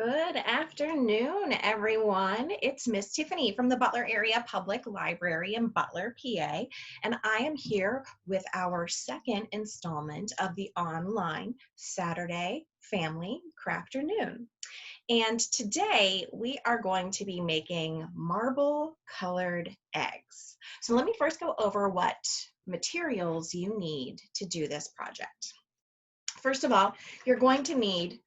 Good afternoon, everyone. It's Miss Tiffany from the Butler Area Public Library in Butler, PA, and I am here with our second installment of the online Saturday Family Crafternoon. And today we are going to be making marble colored eggs. So let me first go over what materials you need to do this project. First of all, you're going to need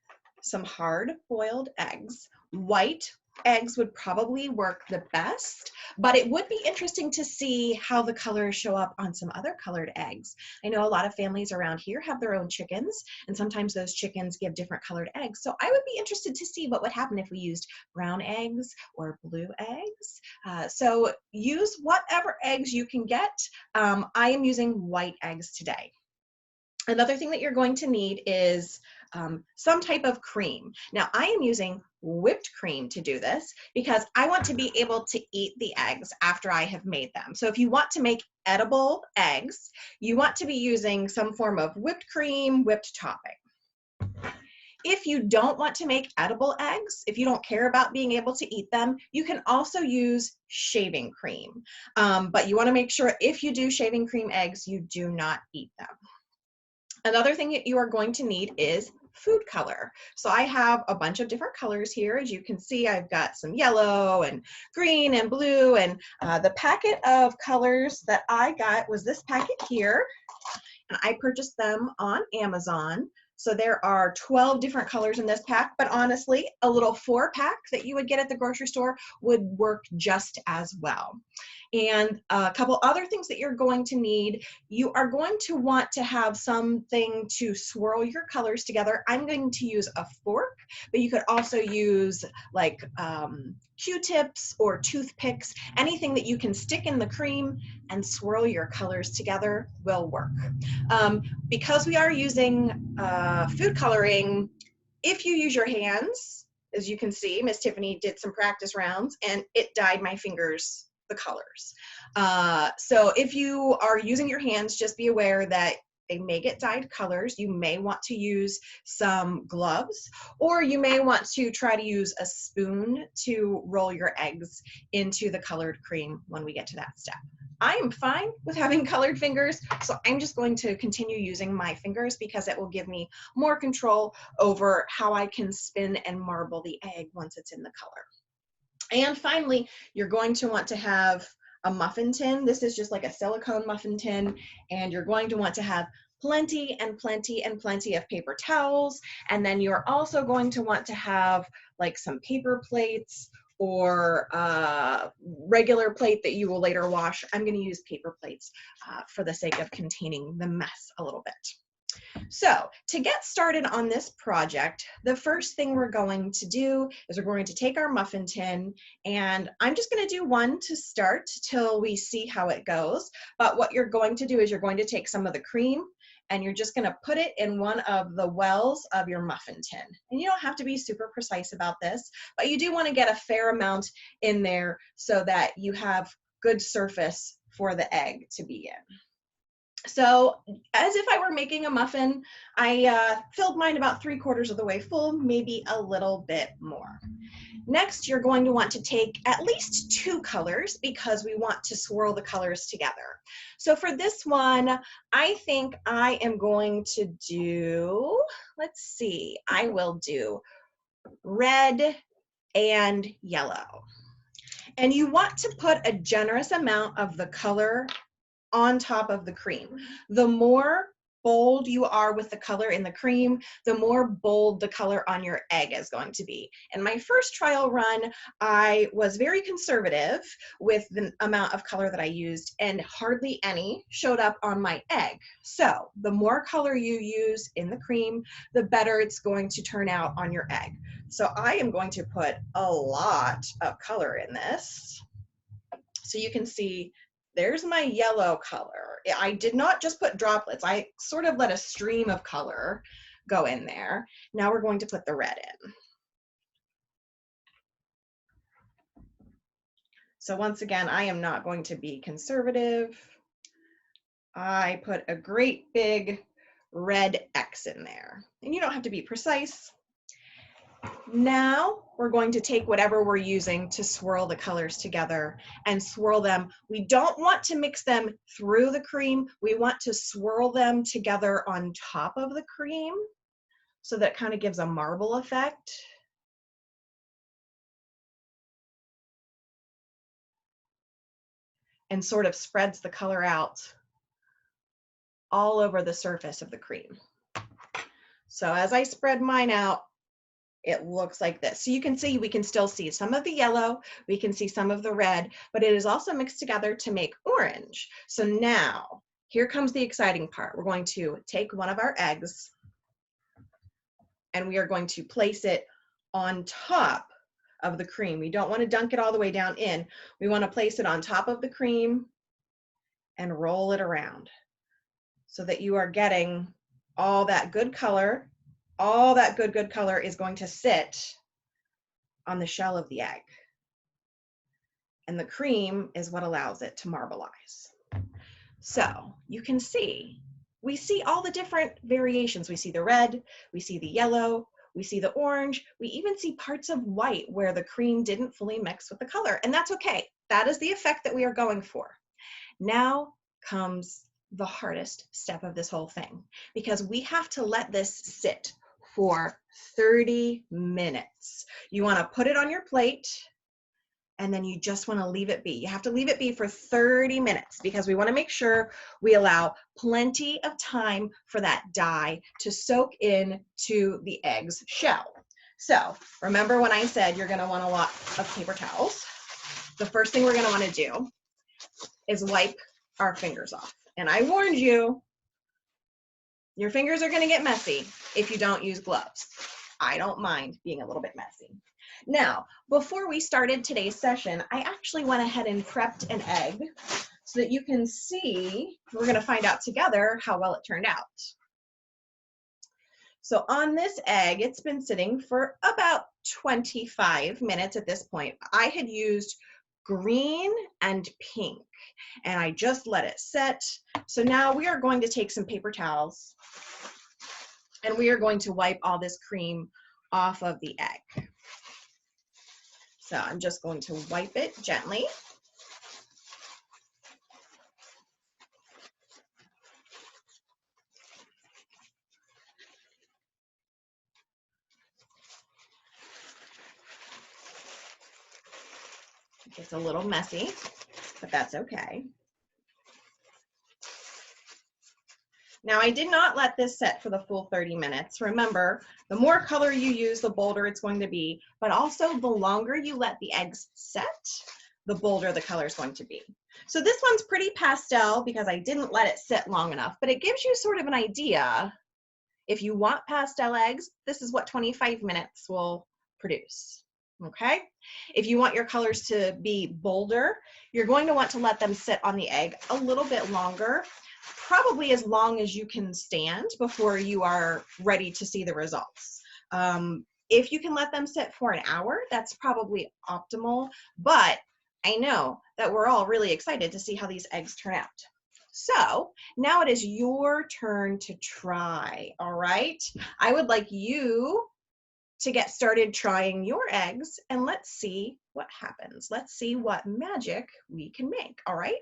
some hard-boiled eggs. White eggs would probably work the best, but it would be interesting to see how the colors show up on some other colored eggs. I know a lot of families around here have their own chickens, and sometimes those chickens give different colored eggs. So I would be interested to see what would happen if we used brown eggs or blue eggs. So use whatever eggs you can get. I am using white eggs today. Another thing that you're going to need is some type of cream. Now, I am using whipped cream to do this because I want to be able to eat the eggs after I have made them. So if you want to make edible eggs, you want to be using some form of whipped cream, whipped topping. If you don't want to make edible eggs, if you don't care about being able to eat them, you can also use shaving cream. But you want to make sure if you do shaving cream eggs, you do not eat them. Another thing that you are going to need is food color. So I have a bunch of different colors here. As you can see, I've got some yellow and green and blue, and the packet of colors that I got was this packet here, and I purchased them on Amazon. So there are 12 different colors in this pack, but honestly, a little 4-pack that you would get at the grocery store would work just as well. And a couple other things that you're going to need, you are going to want to have something to swirl your colors together. I'm going to use a fork, but you could also use like Q-tips or toothpicks. Anything that you can stick in the cream and swirl your colors together will work. Because we are using food coloring, if you use your hands, as you can see, Miss Tiffany did some practice rounds and it dyed my fingers the colors. So if you are using your hands, just be aware that they may get dyed colors. You may want to use some gloves, or you may want to try to use a spoon to roll your eggs into the colored cream when we get to that step. I am fine with having colored fingers, so I'm just going to continue using my fingers because it will give me more control over how I can spin and marble the egg once it's in the color. And finally, you're going to want to have a muffin tin. This is just like a silicone muffin tin, and you're going to want to have plenty and plenty and plenty of paper towels. And then you're also going to want to have like some paper plates or regular plate that you will later wash. I'm going to use paper plates for the sake of containing the mess a little bit. So to get started on this project, the first thing we're going to do is we're going to take our muffin tin, and I'm just going to do one to start till we see how it goes. But what you're going to do is you're going to take some of the cream and you're just going to put it in one of the wells of your muffin tin. And you don't have to be super precise about this, but you do want to get a fair amount in there so that you have good surface for the egg to be in. So as if I were making a muffin, I filled mine about 3/4 of the way full, maybe a little bit more. Next, you're going to want to take at least 2 colors because we want to swirl the colors together. So for this one, I think I am going to do, let's see, I will do red and yellow. And you want to put a generous amount of the color on top of the cream. The more bold you are with the color in the cream, the more bold the color on your egg is going to be. In my first trial run, I was very conservative with the amount of color that I used, and hardly any showed up on my egg. So the more color you use in the cream, the better it's going to turn out on your egg. So I am going to put a lot of color in this. So you can see there's my yellow color. I did not just put droplets. I sort of let a stream of color go in there. Now we're going to put the red in. So once again, I am not going to be conservative. I put a great big red X in there. And you don't have to be precise. Now we're going to take whatever we're using to swirl the colors together and swirl them. We don't want to mix them through the cream. We want to swirl them together on top of the cream so that kind of gives a marble effect. And sort of spreads the color out all over the surface of the cream. So as I spread mine out, it looks like this. So you can see, we can still see some of the yellow, we can see some of the red, but it is also mixed together to make orange. So now, here comes the exciting part. We're going to take one of our eggs and we are going to place it on top of the cream. We don't want to dunk it all the way down in. We want to place it on top of the cream and roll it around so that you are getting all that good color. All that good color is going to sit on the shell of the egg. And the cream is what allows it to marbleize. So you can see, we see all the different variations. We see the red, we see the yellow, we see the orange, we even see parts of white where the cream didn't fully mix with the color. And that's okay. That is the effect that we are going for. Now comes the hardest step of this whole thing, because we have to let this sit for 30 minutes. You want to put it on your plate and then you just want to leave it be. You have to leave it be for 30 minutes because we want to make sure we allow plenty of time for that dye to soak in to the egg's shell. So remember when I said you're going to want a lot of paper towels? The first thing we're going to want to do is wipe our fingers off. And I warned you, your fingers are going to get messy if you don't use gloves. I don't mind being a little bit messy. Now, before we started today's session, I actually went ahead and prepped an egg so that you can see, we're going to find out together how well it turned out. So on this egg, it's been sitting for about 25 minutes at this point. I had used green and pink, and I just let it set. So now we are going to take some paper towels and we are going to wipe all this cream off of the egg. So I'm just going to wipe it gently. It's a little messy, but that's okay. Now I did not let this set for the full 30 minutes. Remember, the more color you use, the bolder it's going to be, but also the longer you let the eggs set, the bolder the color is going to be. So this one's pretty pastel because I didn't let it sit long enough, but it gives you sort of an idea. If you want pastel eggs, this is what 25 minutes will produce. Okay? If you want your colors to be bolder, you're going to want to let them sit on the egg a little bit longer, probably as long as you can stand before you are ready to see the results. If you can let them sit for an hour, that's probably optimal, but I know that we're all really excited to see how these eggs turn out. So now it is your turn to try, all right? I would like you to get started trying your eggs and let's see what happens. Let's see what magic we can make, all right?